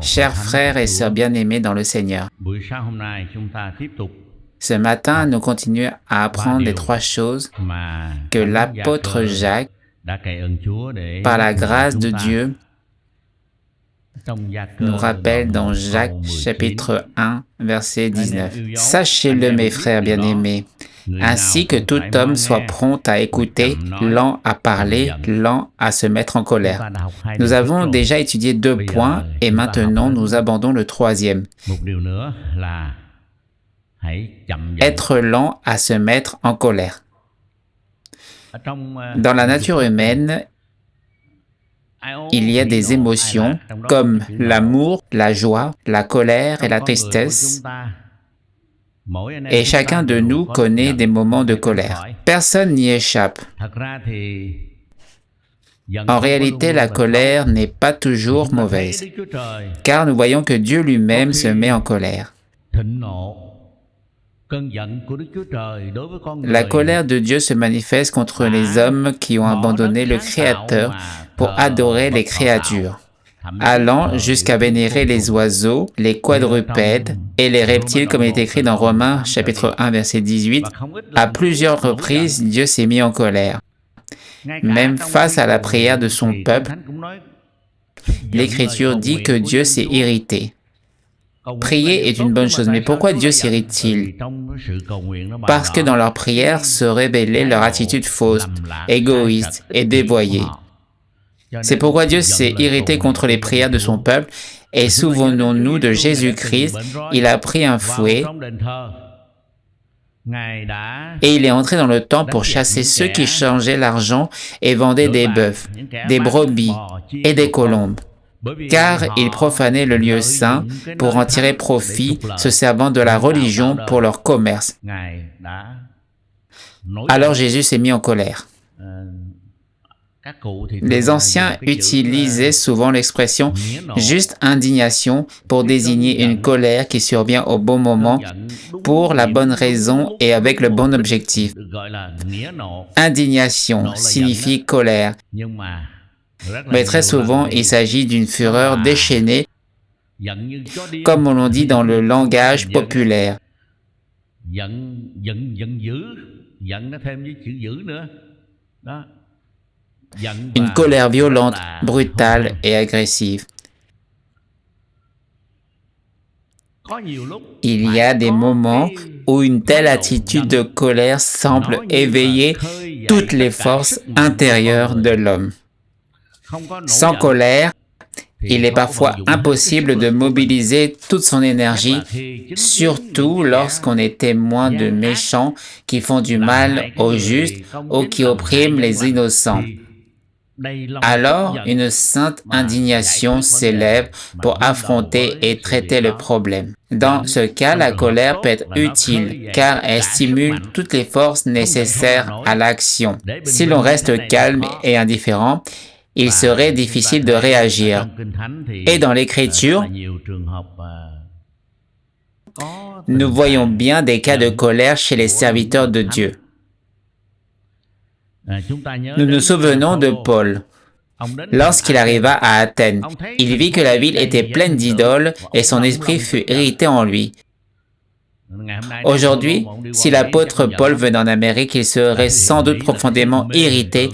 Chers frères et sœurs bien-aimés dans le Seigneur, ce matin, nous continuons à apprendre les trois choses que l'apôtre Jacques, par la grâce de Dieu, nous rappelle dans Jacques chapitre 1, verset 19. Sachez-le, mes frères bien-aimés, ainsi que tout homme soit prompt à écouter, lent à parler, lent à se mettre en colère. Nous avons déjà étudié 2 points et maintenant nous abordons le 3e. Être lent à se mettre en colère. Dans la nature humaine, il y a des émotions comme l'amour, la joie, la colère et la tristesse. Et chacun de nous connaît des moments de colère. Personne n'y échappe. En réalité, la colère n'est pas toujours mauvaise, car nous voyons que Dieu lui-même se met en colère. La colère de Dieu se manifeste contre les hommes qui ont abandonné le Créateur pour adorer les créatures, allant jusqu'à vénérer les oiseaux, les quadrupèdes et les reptiles, comme il est écrit dans Romains chapitre 1 verset 18. À plusieurs reprises, Dieu s'est mis en colère. Même face à la prière de son peuple, l'Écriture dit que Dieu s'est irrité. Prier est une bonne chose, mais pourquoi Dieu s'irrite-t-il? Parce que dans leur prière se révélait leur attitude fausse, égoïste et dévoyée. C'est pourquoi Dieu s'est irrité contre les prières de son peuple, et souvenons-nous de Jésus-Christ, il a pris un fouet et il est entré dans le temple pour chasser ceux qui changeaient l'argent et vendaient des bœufs, des brebis et des colombes, car ils profanaient le lieu saint pour en tirer profit, se servant de la religion pour leur commerce. Alors Jésus s'est mis en colère. Les anciens utilisaient souvent l'expression « juste indignation » pour désigner une colère qui survient au bon moment, pour la bonne raison et avec le bon objectif. Indignation signifie colère, mais très souvent il s'agit d'une fureur déchaînée, comme on dit dans le langage populaire. Une colère violente, brutale et agressive. Il y a des moments où une telle attitude de colère semble éveiller toutes les forces intérieures de l'homme. Sans colère, il est parfois impossible de mobiliser toute son énergie, surtout lorsqu'on est témoin de méchants qui font du mal aux justes ou qui oppriment les innocents. Alors, une sainte indignation s'élève pour affronter et traiter le problème. Dans ce cas, la colère peut être utile, car elle stimule toutes les forces nécessaires à l'action. Si l'on reste calme et indifférent, il serait difficile de réagir. Et dans l'Écriture, nous voyons bien des cas de colère chez les serviteurs de Dieu. Nous nous souvenons de Paul. Lorsqu'il arriva à Athènes, il vit que la ville était pleine d'idoles et son esprit fut irrité en lui. Aujourd'hui, si l'apôtre Paul venait en Amérique, il serait sans doute profondément irrité,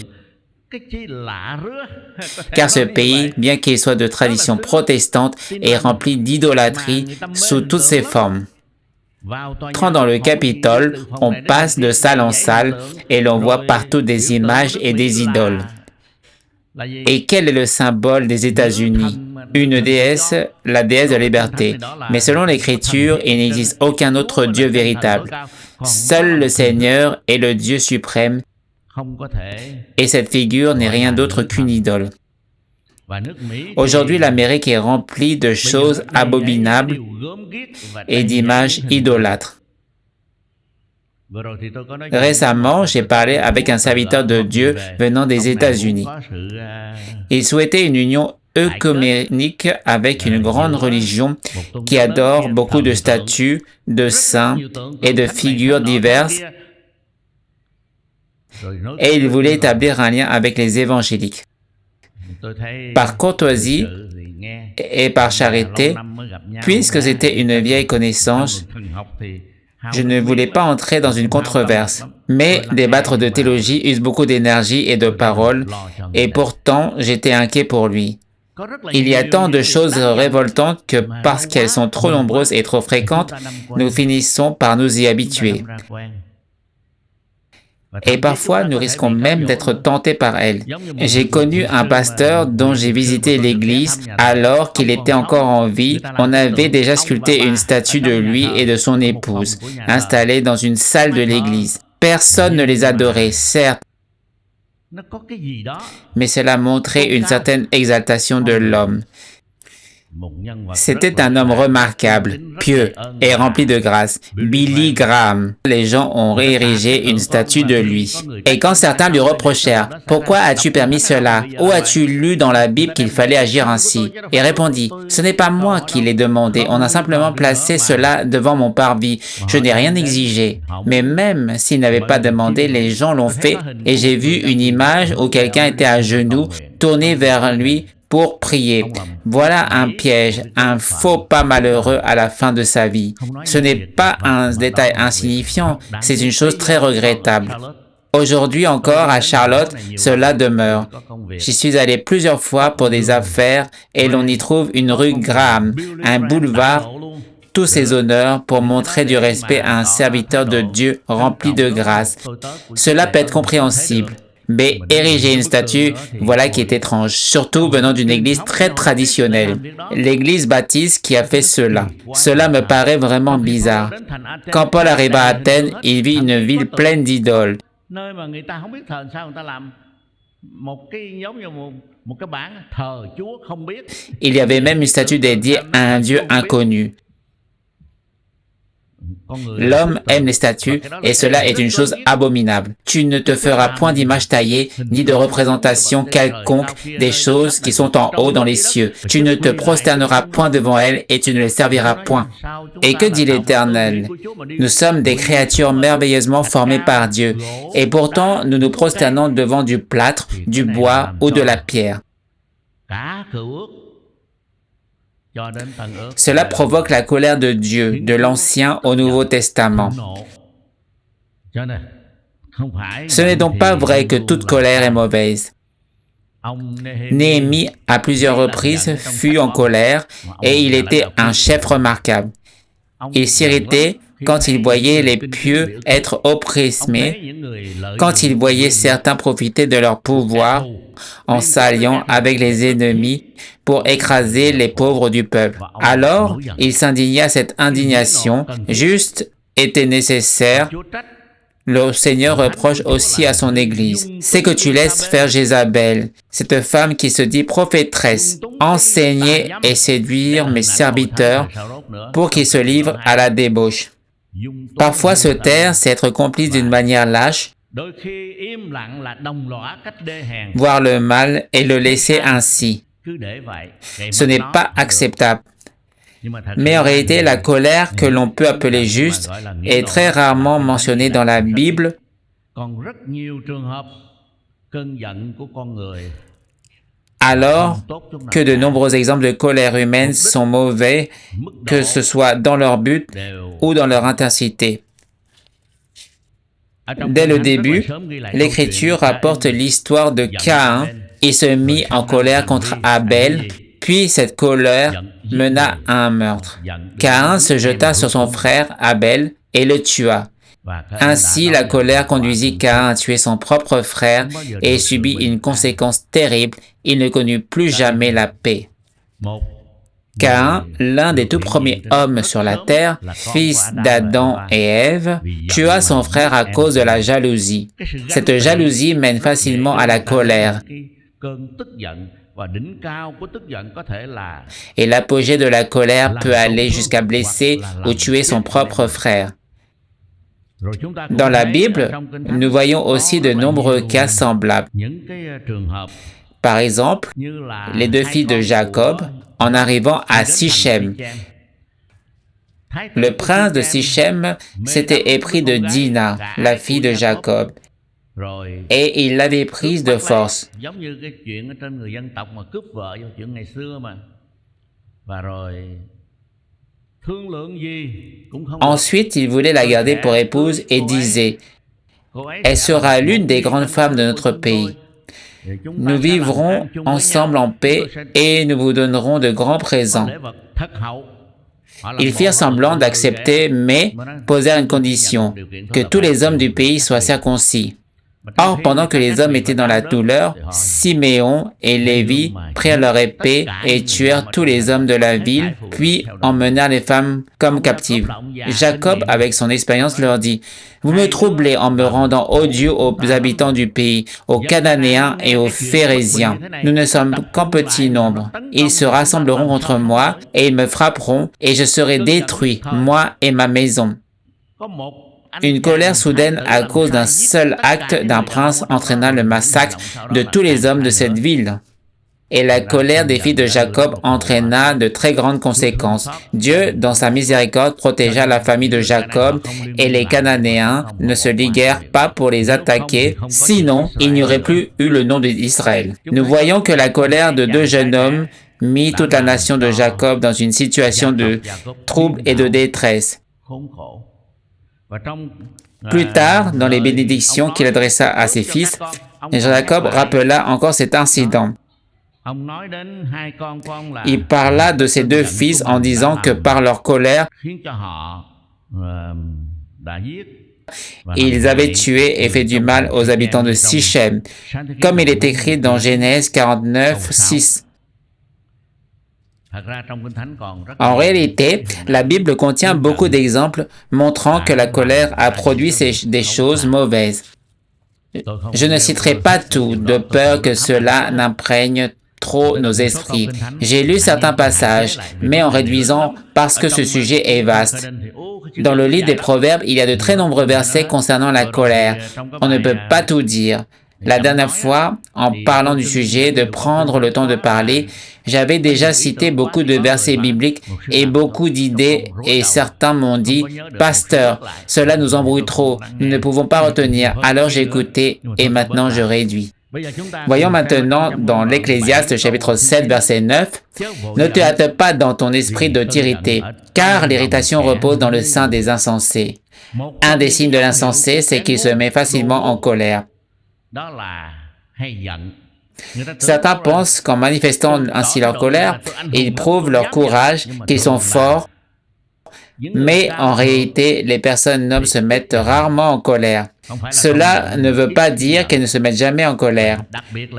car ce pays, bien qu'il soit de tradition protestante, est rempli d'idolâtrie sous toutes ses formes. Entrant dans le Capitole, on passe de salle en salle et l'on voit partout des images et des idoles. Et quel est le symbole des États-Unis? Une déesse, la déesse de la liberté. Mais selon l'Écriture, il n'existe aucun autre Dieu véritable. Seul le Seigneur est le Dieu suprême, et cette figure n'est rien d'autre qu'une idole. Aujourd'hui, l'Amérique est remplie de choses abominables et d'images idolâtres. Récemment, j'ai parlé avec un serviteur de Dieu venant des États-Unis. Il souhaitait une union œcuménique avec une grande religion qui adore beaucoup de statues, de saints et de figures diverses, et il voulait établir un lien avec les évangéliques. Par courtoisie, et par charité, puisque c'était une vieille connaissance, je ne voulais pas entrer dans une controverse. Mais des maîtres de théologie usent beaucoup d'énergie et de paroles, et pourtant j'étais inquiet pour lui. Il y a tant de choses révoltantes que parce qu'elles sont trop nombreuses et trop fréquentes, nous finissons par nous y habituer. Et parfois, nous risquons même d'être tentés par elles. J'ai connu un pasteur dont j'ai visité l'église alors qu'il était encore en vie. On avait déjà sculpté une statue de lui et de son épouse, installée dans une salle de l'église. Personne ne les adorait, certes, mais cela montrait une certaine exaltation de l'homme. C'était un homme remarquable, pieux et rempli de grâce, Billy Graham. Les gens ont réérigé une statue de lui. Et quand certains lui reprochèrent « Pourquoi as-tu permis cela? Où as-tu lu dans la Bible qu'il fallait agir ainsi ?» Il répondit « Ce n'est pas moi qui l'ai demandé, on a simplement placé cela devant mon parvis. Je n'ai rien exigé. Mais même s'il n'avait pas demandé, les gens l'ont fait et j'ai vu une image où quelqu'un était à genoux, tourné vers lui, pour prier. Voilà un piège, un faux pas malheureux à la fin de sa vie. Ce n'est pas un détail insignifiant, c'est une chose très regrettable. Aujourd'hui encore, à Charlotte, cela demeure. J'y suis allé plusieurs fois pour des affaires et l'on y trouve une rue Graham, un boulevard, tous ses honneurs pour montrer du respect à un serviteur de Dieu rempli de grâce. Cela peut être compréhensible. Mais ériger une statue, voilà qui est étrange, surtout venant d'une église très traditionnelle. L'église baptiste qui a fait cela. Cela me paraît vraiment bizarre. Quand Paul arriva à Athènes, il vit une ville pleine d'idoles. Il y avait même une statue dédiée à un dieu inconnu. L'homme aime les statues et cela est une chose abominable. Tu ne te feras point d'image taillée ni de représentation quelconque des choses qui sont en haut dans les cieux. Tu ne te prosterneras point devant elles et tu ne les serviras point. Et que dit l'Éternel? Nous sommes des créatures merveilleusement formées par Dieu et pourtant nous nous prosternons devant du plâtre, du bois ou de la pierre. Cela provoque la colère de Dieu, de l'Ancien au Nouveau Testament. Ce n'est donc pas vrai que toute colère est mauvaise. Néhémie, à plusieurs reprises, fut en colère et il était un chef remarquable. Il s'irritait quand il voyait les pieux être opprimés, quand il voyait certains profiter de leur pouvoir en s'alliant avec les ennemis pour écraser les pauvres du peuple. Alors, il s'indigna. Cette indignation juste était nécessaire. Le Seigneur reproche aussi à son Église. C'est que tu laisses faire Jézabel, cette femme qui se dit prophétresse, enseigner et séduire mes serviteurs pour qu'ils se livrent à la débauche. Parfois se taire, c'est être complice d'une manière lâche, voir le mal et le laisser ainsi. Ce n'est pas acceptable. Mais en réalité, la colère que l'on peut appeler juste est très rarement mentionnée dans la Bible, alors que de nombreux exemples de colère humaine sont mauvais, que ce soit dans leur but ou dans leur intensité. Dès le début, l'Écriture rapporte l'histoire de Caïn. Il se mit en colère contre Abel, puis cette colère mena à un meurtre. Caïn se jeta sur son frère Abel et le tua. Ainsi, la colère conduisit Caïn à tuer son propre frère et subit une conséquence terrible. Il ne connut plus jamais la paix. Caïn, l'un des tout premiers hommes sur la terre, fils d'Adam et Ève, tua son frère à cause de la jalousie. Cette jalousie mène facilement à la colère. Et l'apogée de la colère peut aller jusqu'à blesser ou tuer son propre frère. Dans la Bible, nous voyons aussi de nombreux cas semblables. Par exemple, les deux filles de Jacob, en arrivant à Sichem. Le prince de Sichem s'était épris de Dina, la fille de Jacob, et il l'avait prise de force. Ensuite, il voulait la garder pour épouse et disait, « Elle sera l'une des grandes femmes de notre pays. Nous vivrons ensemble en paix et nous vous donnerons de grands présents. » Ils firent semblant d'accepter, mais posèrent une condition, que tous les hommes du pays soient circoncis. Or, pendant que les hommes étaient dans la douleur, Siméon et Lévi prirent leur épée et tuèrent tous les hommes de la ville, puis emmenèrent les femmes comme captives. Jacob, avec son expérience, leur dit, « Vous me troublez en me rendant odieux aux habitants du pays, aux Cananéens et aux Phérésiens. Nous ne sommes qu'en petit nombre. Ils se rassembleront contre moi et ils me frapperont, et je serai détruit, moi et ma maison. » Une colère soudaine à cause d'un seul acte d'un prince entraîna le massacre de tous les hommes de cette ville. Et la colère des filles de Jacob entraîna de très grandes conséquences. Dieu, dans sa miséricorde, protégea la famille de Jacob et les Cananéens ne se liguèrent pas pour les attaquer, sinon il n'y aurait plus eu le nom d'Israël. Nous voyons que la colère de deux jeunes hommes mit toute la nation de Jacob dans une situation de trouble et de détresse. Plus tard, dans les bénédictions qu'il adressa à ses fils, Jacob rappela encore cet incident. Il parla de ses deux fils en disant que par leur colère, ils avaient tué et fait du mal aux habitants de Sichem, comme il est écrit dans Genèse 49, 6. En réalité, la Bible contient beaucoup d'exemples montrant que la colère a produit des choses mauvaises. Je ne citerai pas tout, de peur que cela n'imprègne trop nos esprits. J'ai lu certains passages, mais en réduisant parce que ce sujet est vaste. Dans le livre des Proverbes, il y a de très nombreux versets concernant la colère. On ne peut pas tout dire. La dernière fois, en parlant du sujet, de prendre le temps de parler, j'avais déjà cité beaucoup de versets bibliques et beaucoup d'idées et certains m'ont dit « Pasteur, cela nous embrouille trop, nous ne pouvons pas retenir. » Alors j'ai écouté et maintenant je réduis. Voyons maintenant dans l'Ecclésiaste chapitre 7 verset 9 « Ne te hâte pas dans ton esprit de t'irriter, car l'irritation repose dans le sein des insensés. » Un des signes de l'insensé, c'est qu'il se met facilement en colère. Certains pensent qu'en manifestant ainsi leur colère, ils prouvent leur courage, qu'ils sont forts, mais en réalité, les personnes nobles se mettent rarement en colère. Cela ne veut pas dire qu'elles ne se mettent jamais en colère,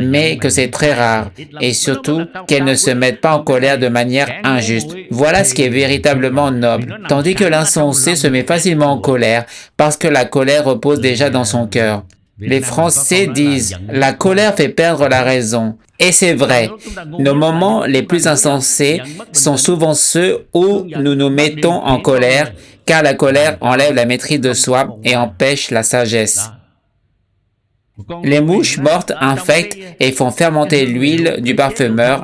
mais que c'est très rare, et surtout qu'elles ne se mettent pas en colère de manière injuste. Voilà ce qui est véritablement noble, tandis que l'insensé se met facilement en colère parce que la colère repose déjà dans son cœur. Les Français disent « la colère fait perdre la raison ». Et c'est vrai, nos moments les plus insensés sont souvent ceux où nous nous mettons en colère, car la colère enlève la maîtrise de soi et empêche la sagesse. Les mouches mortes infectent et font fermenter l'huile du parfumeur.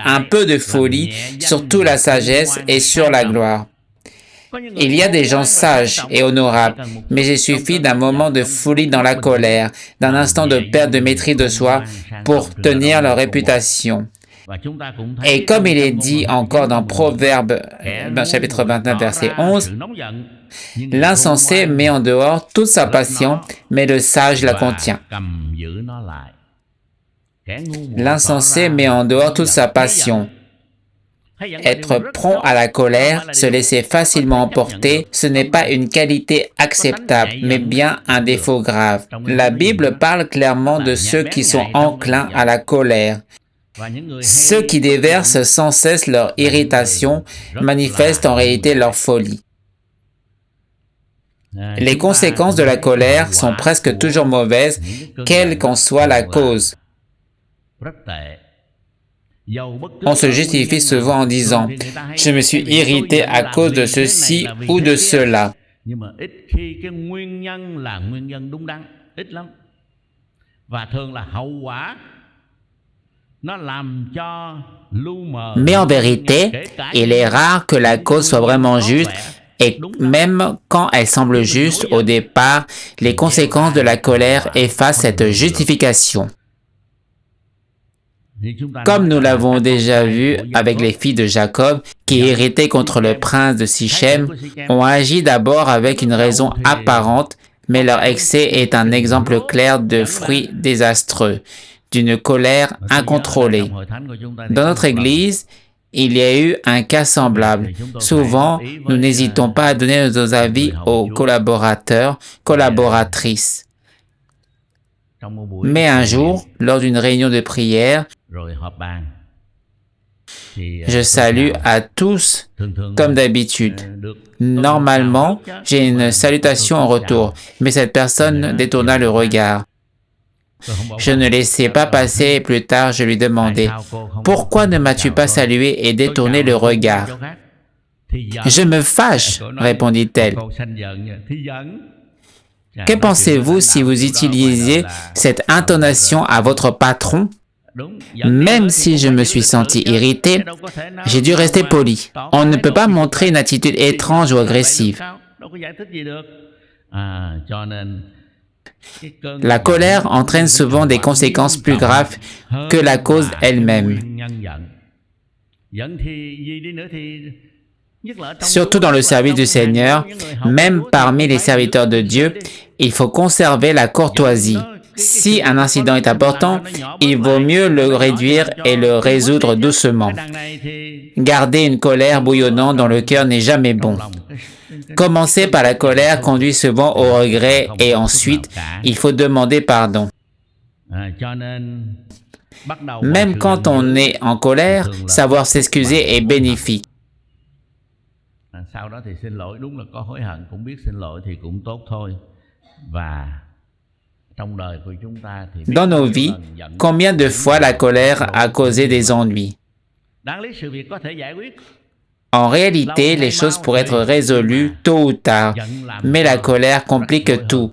Un peu de folie, surtout la sagesse et sur la gloire. Il y a des gens sages et honorables, mais il suffit d'un moment de folie dans la colère, d'un instant de perte de maîtrise de soi pour tenir leur réputation. Et comme il est dit encore dans Proverbes, chapitre 29, verset 11, « L'insensé met en dehors toute sa passion, mais le sage la contient. » L'insensé met en dehors toute sa passion. Être prompt à la colère, se laisser facilement emporter, ce n'est pas une qualité acceptable, mais bien un défaut grave. La Bible parle clairement de ceux qui sont enclins à la colère. Ceux qui déversent sans cesse leur irritation manifestent en réalité leur folie. Les conséquences de la colère sont presque toujours mauvaises, quelle qu'en soit la cause. On se justifie souvent en disant « Je me suis irrité à cause de ceci ou de cela. » Mais en vérité, il est rare que la cause soit vraiment juste et même quand elle semble juste au départ, les conséquences de la colère effacent cette justification. Comme nous l'avons déjà vu avec les filles de Jacob, qui irritées contre le prince de Sichem, ont agi d'abord avec une raison apparente, mais leur excès est un exemple clair de fruit désastreux, d'une colère incontrôlée. Dans notre Église, il y a eu un cas semblable. Souvent, nous n'hésitons pas à donner nos avis aux collaborateurs, collaboratrices. Mais un jour, lors d'une réunion de prière, je salue à tous comme d'habitude. Normalement, j'ai une salutation en retour, mais cette personne détourna le regard. Je ne laissais pas passer et plus tard je lui demandai « Pourquoi ne m'as-tu pas salué et détourné le regard ?»« Je me fâche, répondit-elle. Que pensez-vous si vous utilisiez cette intonation à votre patron? Même si je me suis senti irrité, j'ai dû rester poli. On ne peut pas montrer une attitude étrange ou agressive. La colère entraîne souvent des conséquences plus graves que la cause elle-même. Surtout dans le service du Seigneur, même parmi les serviteurs de Dieu, il faut conserver la courtoisie. Si un incident est important, il vaut mieux le réduire et le résoudre doucement. Garder une colère bouillonnante dans le cœur n'est jamais bon. Commencer par la colère conduit souvent au regret et ensuite, il faut demander pardon. Même quand on est en colère, savoir s'excuser est bénéfique. Dans nos vies, combien de fois la colère a causé des ennuis? En réalité, les choses pourraient être résolues tôt ou tard, mais la colère complique tout.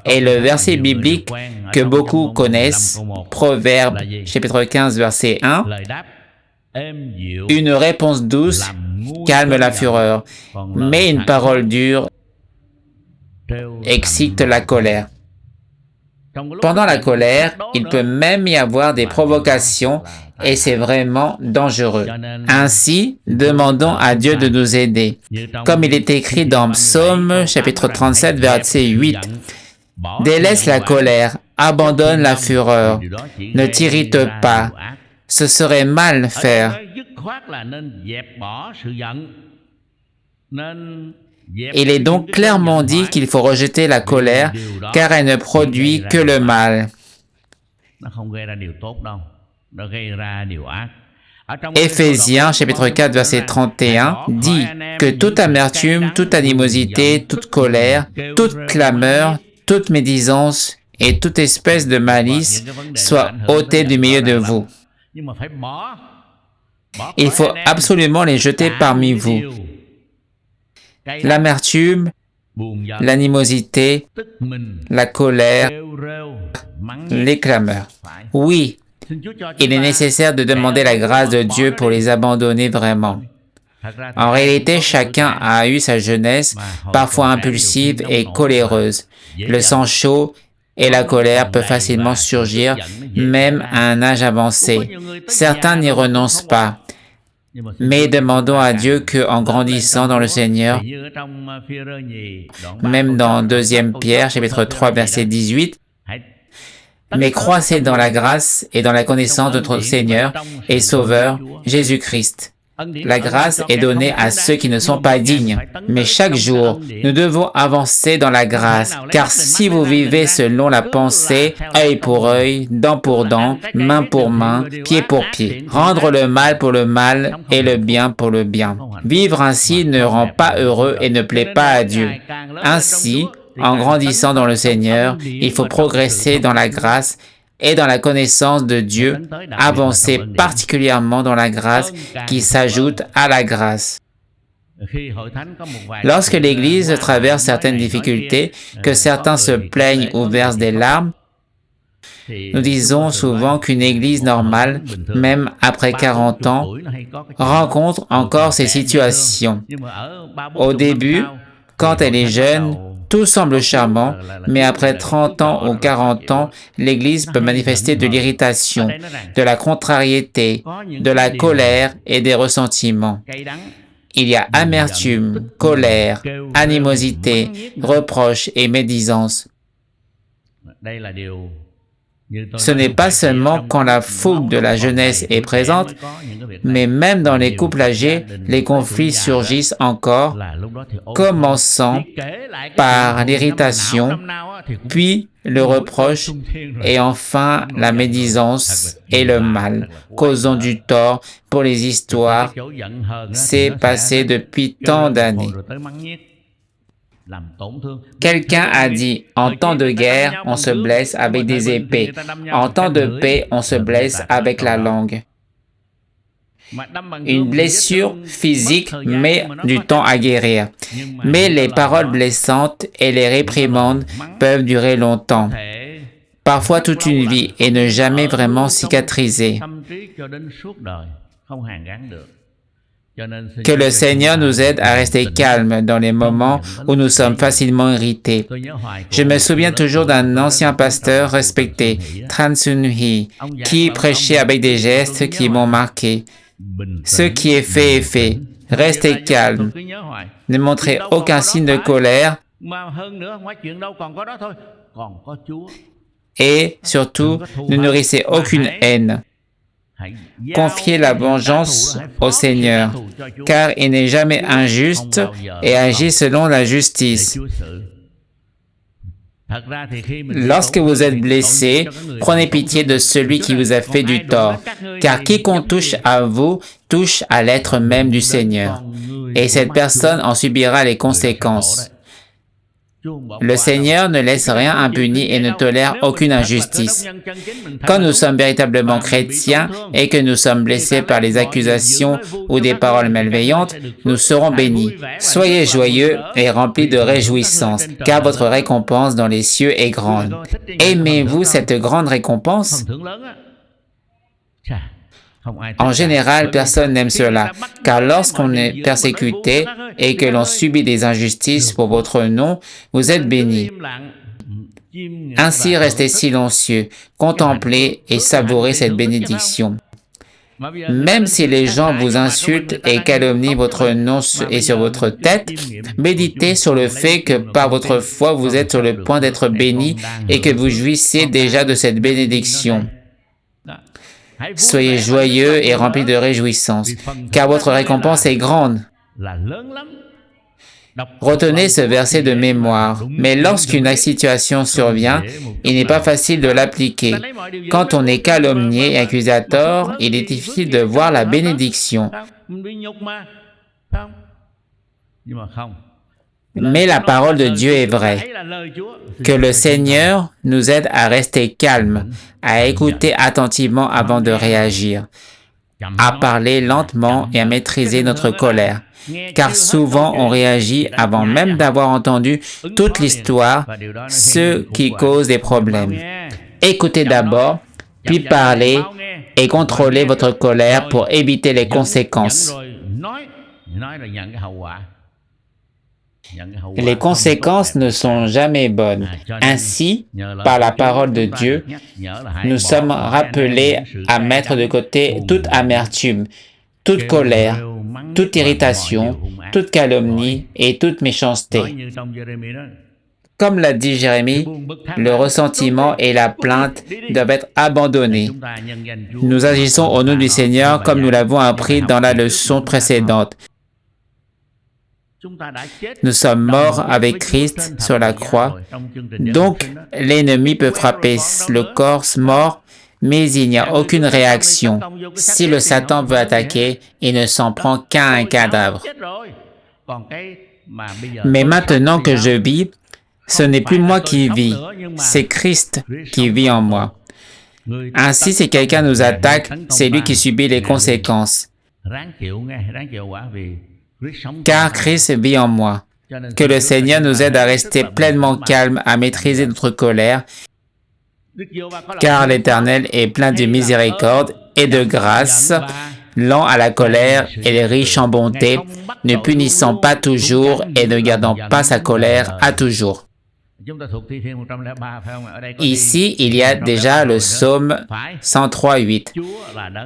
Et le verset biblique que beaucoup connaissent, Proverbes chapitre 15, verset 1, « Une réponse douce calme la fureur, mais une parole dure excite la colère. » Pendant la colère, il peut même y avoir des provocations et c'est vraiment dangereux. Ainsi, demandons à Dieu de nous aider. Comme il est écrit dans Psaume chapitre 37, verset 8, « Délaisse la colère, abandonne la fureur, ne t'irrite pas, ce serait mal faire. » Il est donc clairement dit qu'il faut rejeter la colère car elle ne produit que le mal. Éphésiens chapitre 4 verset 31 dit que toute amertume, toute animosité, toute colère, toute clameur, toute médisance et toute espèce de malice soit ôtée du milieu de vous. Il faut absolument les jeter parmi vous. L'amertume, l'animosité, la colère, les clameurs. Oui, il est nécessaire de demander la grâce de Dieu pour les abandonner vraiment. En réalité, chacun a eu sa jeunesse, parfois impulsive et coléreuse. Le sang chaud et la colère peuvent facilement surgir, même à un âge avancé. Certains n'y renoncent pas. Mais demandons à Dieu qu'en grandissant dans le Seigneur, même dans 2 Pierre, chapitre 3, verset 18, mais croissez dans la grâce et dans la connaissance de notre Seigneur et Sauveur, Jésus-Christ. La grâce est donnée à ceux qui ne sont pas dignes, mais chaque jour, nous devons avancer dans la grâce, car si vous vivez selon la pensée, œil pour œil, dent pour dent, main pour main, pied pour pied, rendre le mal pour le mal et le bien pour le bien. Vivre ainsi ne rend pas heureux et ne plaît pas à Dieu. Ainsi, en grandissant dans le Seigneur, il faut progresser dans la grâce et dans la connaissance de Dieu, avancer particulièrement dans la grâce qui s'ajoute à la grâce. Lorsque l'Église traverse certaines difficultés, que certains se plaignent ou versent des larmes, nous disons souvent qu'une Église normale, même après 40 ans, rencontre encore ces situations. Au début, quand elle est jeune, Tout semble charmant, mais après 30 ans ou 40 ans, l'Église peut manifester de l'irritation, de la contrariété, de la colère et des ressentiments. Il y a amertume, colère, animosité, reproche et médisance. Ce n'est pas seulement quand la fougue de la jeunesse est présente, mais même dans les couples âgés, les conflits surgissent encore, commençant par l'irritation, puis le reproche et enfin la médisance et le mal, causant du tort pour les histoires s'est passé depuis tant d'années. Quelqu'un a dit, en temps de guerre, on se blesse avec des épées. En temps de paix, on se blesse avec la langue. Une blessure physique met du temps à guérir, mais les paroles blessantes et les réprimandes peuvent durer longtemps, parfois toute une vie, et ne jamais vraiment cicatriser. Que le Seigneur nous aide à rester calmes dans les moments où nous sommes facilement irrités. Je me souviens toujours d'un ancien pasteur respecté, Tran Sun Hee, qui prêchait avec des gestes qui m'ont marqué. Ce qui est fait. Restez calme. Ne montrez aucun signe de colère. Et surtout, ne nourrissez aucune haine. Confiez la vengeance au Seigneur, car il n'est jamais injuste et agit selon la justice. Lorsque vous êtes blessé, prenez pitié de celui qui vous a fait du tort, car quiconque touche à vous touche à l'être même du Seigneur, et cette personne en subira les conséquences. Le Seigneur ne laisse rien impuni et ne tolère aucune injustice. Quand nous sommes véritablement chrétiens et que nous sommes blessés par les accusations ou des paroles malveillantes, nous serons bénis. Soyez joyeux et remplis de réjouissance, car votre récompense dans les cieux est grande. Aimez-vous cette grande récompense? En général, personne n'aime cela, car lorsqu'on est persécuté et que l'on subit des injustices pour votre nom, vous êtes bénis. Ainsi, restez silencieux, contemplez et savourez cette bénédiction. Même si les gens vous insultent et calomnient votre nom et sur votre tête, méditez sur le fait que par votre foi, vous êtes sur le point d'être bénis et que vous jouissez déjà de cette bénédiction. Soyez joyeux et remplis de réjouissance, car votre récompense est grande. Retenez ce verset de mémoire, mais lorsqu'une situation survient, il n'est pas facile de l'appliquer. Quand on est calomnié et accusé à tort, il est difficile de voir la bénédiction. Mais la parole de Dieu est vraie. Que le Seigneur nous aide à rester calmes, à écouter attentivement avant de réagir, à parler lentement et à maîtriser notre colère. Car souvent on réagit avant même d'avoir entendu toute l'histoire, ce qui cause des problèmes. Écoutez d'abord, puis parlez et contrôlez votre colère pour éviter les conséquences. Les conséquences ne sont jamais bonnes. Ainsi, par la parole de Dieu, nous sommes rappelés à mettre de côté toute amertume, toute colère, toute irritation, toute calomnie et toute méchanceté. Comme l'a dit Jérémie, le ressentiment et la plainte doivent être abandonnés. Nous agissons au nom du Seigneur comme nous l'avons appris dans la leçon précédente. Nous sommes morts avec Christ sur la croix, donc l'ennemi peut frapper le corps mort, mais il n'y a aucune réaction. Si le Satan veut attaquer, il ne s'en prend qu'à un cadavre. Mais maintenant que je vis, ce n'est plus moi qui vis, c'est Christ qui vit en moi. Ainsi, si quelqu'un nous attaque, c'est lui qui subit les conséquences. Car Christ vit en moi. Que le Seigneur nous aide à rester pleinement calmes, à maîtriser notre colère, car l'Éternel est plein de miséricorde et de grâce. lent à la colère et riche en bonté, ne punissant pas toujours et ne gardant pas sa colère à toujours. Ici, il y a déjà le psaume 103:8.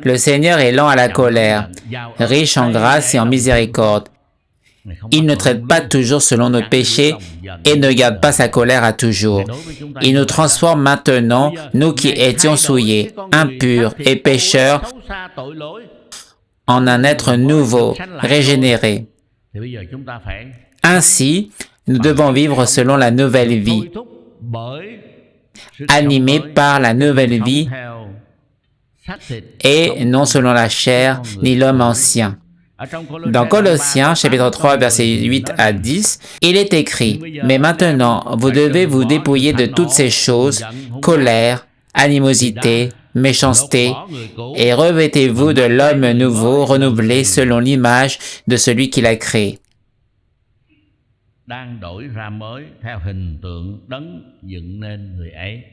Le Seigneur est lent à la colère, riche en grâce et en miséricorde. Il ne traite pas toujours selon nos péchés et ne garde pas sa colère à toujours. Il nous transforme maintenant, nous qui étions souillés, impurs et pécheurs, en un être nouveau, régénéré. Ainsi, nous devons vivre selon la nouvelle vie, animés par la nouvelle vie et non selon la chair ni l'homme ancien. Dans Colossiens, chapitre 3, versets 8 à 10, il est écrit « Mais maintenant, vous devez vous dépouiller de toutes ces choses, colère, animosité, méchanceté, et revêtez-vous de l'homme nouveau, renouvelé selon l'image de celui qui l'a créé. » Đang đổi ra mới theo hình tượng đấng dựng nên người ấy.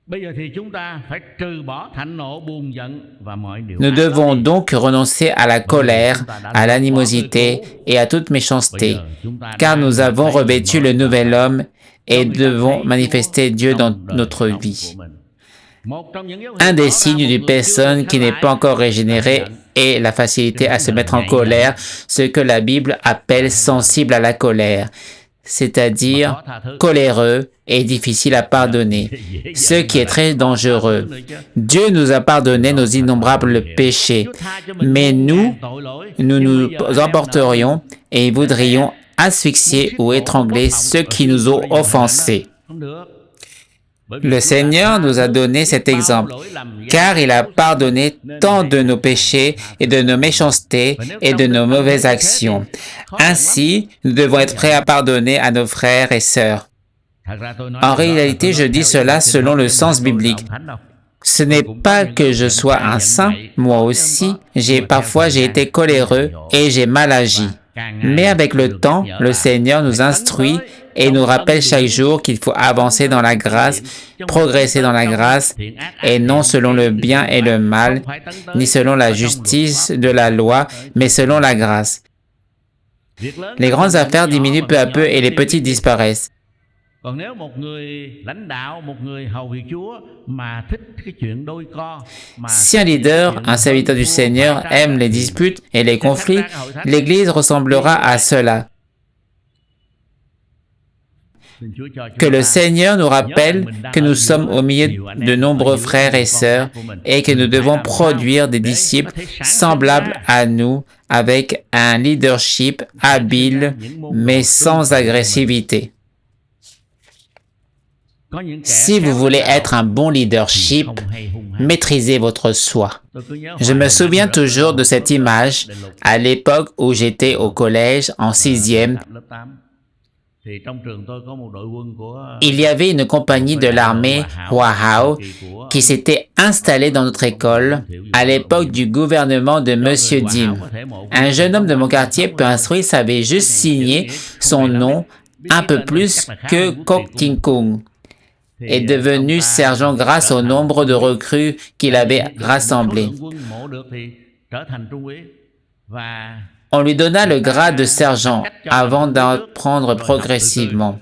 Bây giờ thì chúng ta phải trừ bỏ thạnh nộ, buồn giận và mọi điều. Nous devons donc renoncer à la colère, à l'animosité et à toute méchanceté, car nous avons revêtu le nouvel homme et devons manifester Dieu dans notre vie. Un des signes d'une personne qui n'est pas encore régénérée est la facilité à se mettre en colère, ce que la Bible appelle sensible à la colère, c'est-à-dire coléreux et difficile à pardonner, ce qui est très dangereux. Dieu nous a pardonné nos innombrables péchés, mais nous emporterions et voudrions asphyxier ou étrangler ceux qui nous ont offensés. Le Seigneur nous a donné cet exemple, car il a pardonné tant de nos péchés et de nos méchancetés et de nos mauvaises actions. Ainsi, nous devons être prêts à pardonner à nos frères et sœurs. En réalité, je dis cela selon le sens biblique. Ce n'est pas que je sois un saint, moi aussi, parfois j'ai été coléreux et j'ai mal agi. Mais avec le temps, le Seigneur nous instruit et nous rappelle chaque jour qu'il faut avancer dans la grâce, progresser dans la grâce, et non selon le bien et le mal, ni selon la justice de la loi, mais selon la grâce. Les grandes affaires diminuent peu à peu et les petites disparaissent. Si un leader, un serviteur du Seigneur, aime les disputes et les conflits, l'Église ressemblera à cela. Que le Seigneur nous rappelle que nous sommes au milieu de nombreux frères et sœurs et que nous devons produire des disciples semblables à nous avec un leadership habile mais sans agressivité. Si vous voulez être un bon leadership, maîtrisez votre soi. Je me souviens toujours de cette image à l'époque où j'étais au collège en 6e. Il y avait une compagnie de l'armée Hoa Hao qui s'était installée dans notre école à l'époque du gouvernement de Monsieur Dim. Un jeune homme de mon quartier peu instruit savait juste signer son nom un peu plus que Kok Ting Kung. Est devenu sergent grâce au nombre de recrues qu'il avait rassemblées. On lui donna le grade de sergent avant d'apprendre progressivement.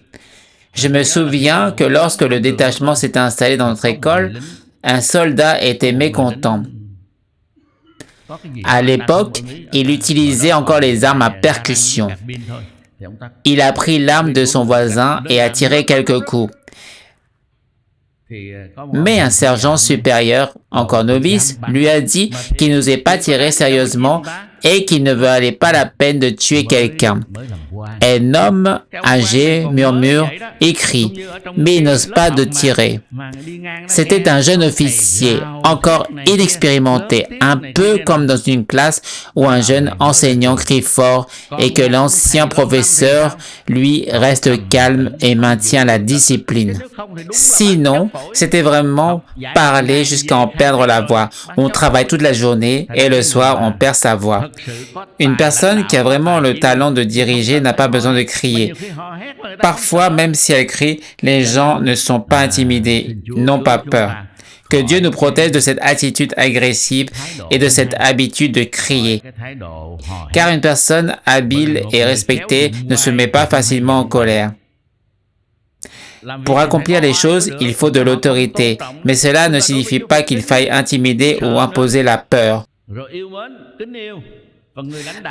Je me souviens que lorsque le détachement s'était installé dans notre école, un soldat était mécontent. À l'époque, il utilisait encore les armes à percussion. Il a pris l'arme de son voisin et a tiré quelques coups. Mais un sergent supérieur, encore novice, lui a dit qu'il n'osait pas tirer sérieusement et qu'il ne valait pas la peine de tuer quelqu'un. Un homme âgé murmure et crie, mais il n'ose pas de tirer. C'était un jeune officier, encore inexpérimenté, un peu comme dans une classe où un jeune enseignant crie fort et que l'ancien professeur, lui, reste calme et maintient la discipline. Sinon, c'était vraiment parler jusqu'à en perdre la voix. On travaille toute la journée et le soir, on perd sa voix. Une personne qui a vraiment le talent de diriger n'a pas besoin de crier. Parfois, même si elle crie, les gens ne sont pas intimidés, n'ont pas peur. Que Dieu nous protège de cette attitude agressive et de cette habitude de crier. Car une personne habile et respectée ne se met pas facilement en colère. Pour accomplir les choses, il faut de l'autorité, mais cela ne signifie pas qu'il faille intimider ou imposer la peur.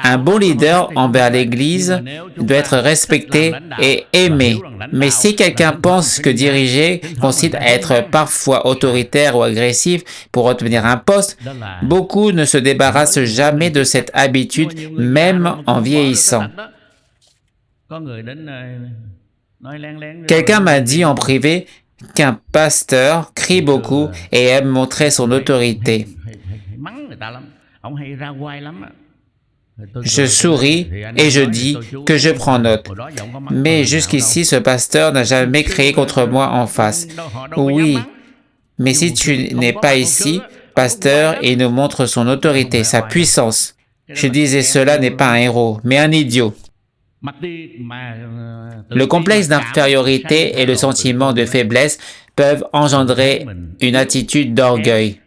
Un bon leader envers l'Église doit être respecté et aimé. Mais si quelqu'un pense que diriger consiste à être parfois autoritaire ou agressif pour obtenir un poste, beaucoup ne se débarrassent jamais de cette habitude, même en vieillissant. Quelqu'un m'a dit en privé qu'un pasteur crie beaucoup et aime montrer son autorité. Je souris et je dis que je prends note. Mais jusqu'ici, ce pasteur n'a jamais crié contre moi en face. Oui, mais si tu n'es pas ici, pasteur, il nous montre son autorité, sa puissance. Je disais, cela n'est pas un héros, mais un idiot. Le complexe d'infériorité et le sentiment de faiblesse peuvent engendrer une attitude d'orgueil.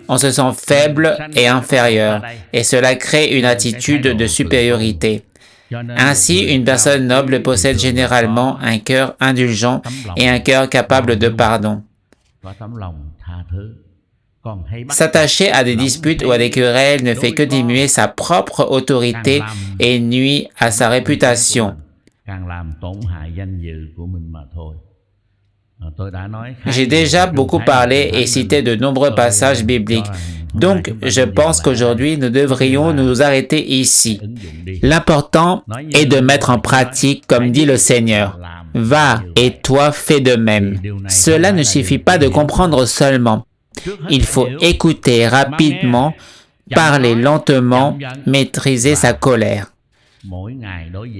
On se sent faible et inférieur, et cela crée une attitude de supériorité. Ainsi, une personne noble possède généralement un cœur indulgent et un cœur capable de pardon. S'attacher à des disputes ou à des querelles ne fait que diminuer sa propre autorité et nuit à sa réputation. J'ai déjà beaucoup parlé et cité de nombreux passages bibliques, donc je pense qu'aujourd'hui nous devrions nous arrêter ici. L'important est de mettre en pratique comme dit le Seigneur. Va et toi fais de même. Cela ne suffit pas de comprendre seulement. Il faut écouter rapidement, parler lentement, maîtriser sa colère.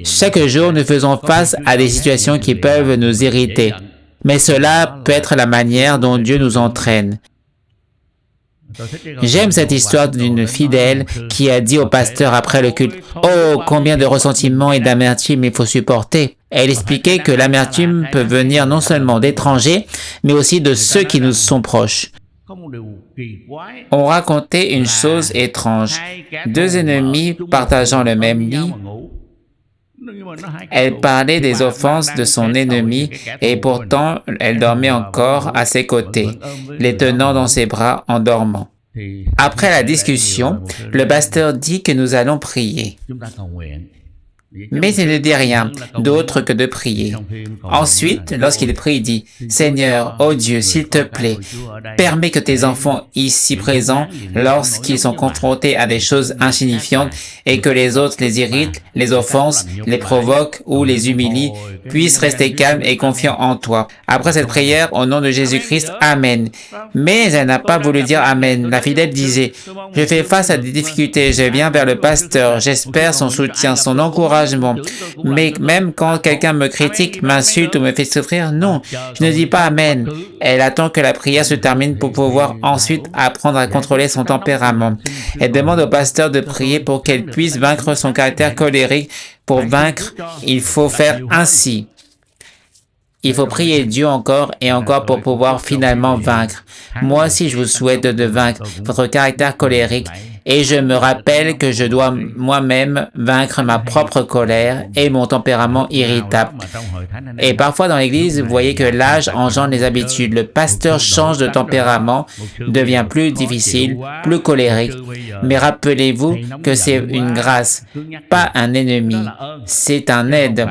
Chaque jour, nous faisons face à des situations qui peuvent nous irriter, mais cela peut être la manière dont Dieu nous entraîne. J'aime cette histoire d'une fidèle qui a dit au pasteur après le culte « Oh, combien de ressentiments et d'amertume il faut supporter !» Elle expliquait que l'amertume peut venir non seulement d'étrangers, mais aussi de ceux qui nous sont proches. On racontait une chose étrange. Deux ennemis partageant le même lit. Elle parlait des offenses de son ennemi et pourtant elle dormait encore à ses côtés, les tenant dans ses bras en dormant. Après la discussion, le pasteur dit que nous allons prier. Mais il ne dit rien d'autre que de prier. Ensuite, lorsqu'il prie, il dit « Seigneur, ô Dieu, s'il te plaît, permets que tes enfants ici présents, lorsqu'ils sont confrontés à des choses insignifiantes et que les autres les irritent, les offensent, les provoquent ou les humilient, puissent rester calmes et confiants en toi. » Après cette prière, au nom de Jésus-Christ, Amen. Mais elle n'a pas voulu dire Amen. La fidèle disait « Je fais face à des difficultés, je viens vers le pasteur, j'espère son soutien, son encouragement. Mais même quand quelqu'un me critique, m'insulte ou me fait souffrir, non, je ne dis pas Amen. Elle attend que la prière se termine pour pouvoir ensuite apprendre à contrôler son tempérament. Elle demande au pasteur de prier pour qu'elle puisse vaincre son caractère colérique. Pour vaincre, il faut faire ainsi. Il faut prier Dieu encore et encore pour pouvoir finalement vaincre. Moi aussi, je vous souhaite de vaincre votre caractère colérique et je me rappelle que je dois moi-même vaincre ma propre colère et mon tempérament irritable. Et parfois dans l'Église, vous voyez que l'âge engendre les habitudes. Le pasteur change de tempérament, devient plus difficile, plus colérique. Mais rappelez-vous que c'est une grâce, pas un ennemi. C'est un aide.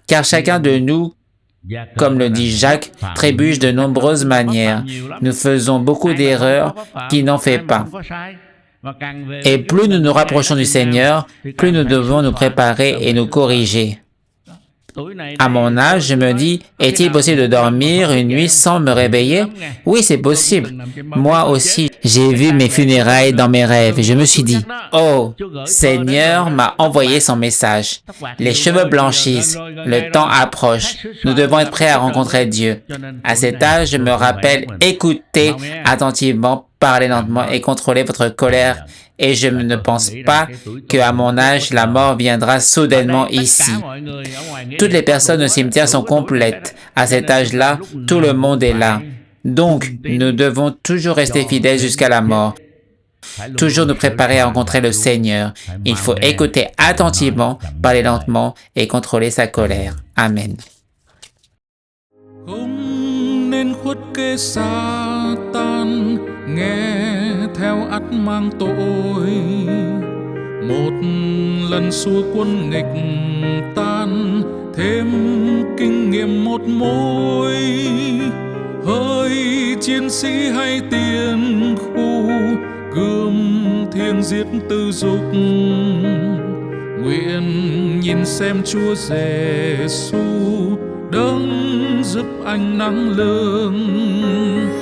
Car chacun de nous, comme le dit Jacques, trébuche de nombreuses manières. Nous faisons beaucoup d'erreurs qui n'en fait pas. Et plus nous nous rapprochons du Seigneur, plus nous devons nous préparer et nous corriger. À mon âge, je me dis, est-il possible de dormir une nuit sans me réveiller? Oui, c'est possible. Moi aussi, j'ai vu mes funérailles dans mes rêves et je me suis dit, oh, Seigneur m'a envoyé son message. Les cheveux blanchissent, le temps approche. Nous devons être prêts à rencontrer Dieu. À cet âge, je me rappelle écouter attentivement, parlez lentement et contrôlez votre colère. Et je ne pense pas qu'à mon âge, la mort viendra soudainement ici. Toutes les personnes au cimetière sont complètes. À cet âge-là, tout le monde est là. Donc, nous devons toujours rester fidèles jusqu'à la mort. Toujours nous préparer à rencontrer le Seigneur. Il faut écouter attentivement, parler lentement et contrôler sa colère. Amen. Không nên khuất kế xa tan, nghe theo ắt mang tội. Một lần xua quân nghịch tan, thêm kinh nghiệm một mối. Hỡi chiến sĩ hay tiên khu, gươm thiên giết tư dục. Nguyện nhìn xem Chúa Giêsu đấng giúp anh năng lượng.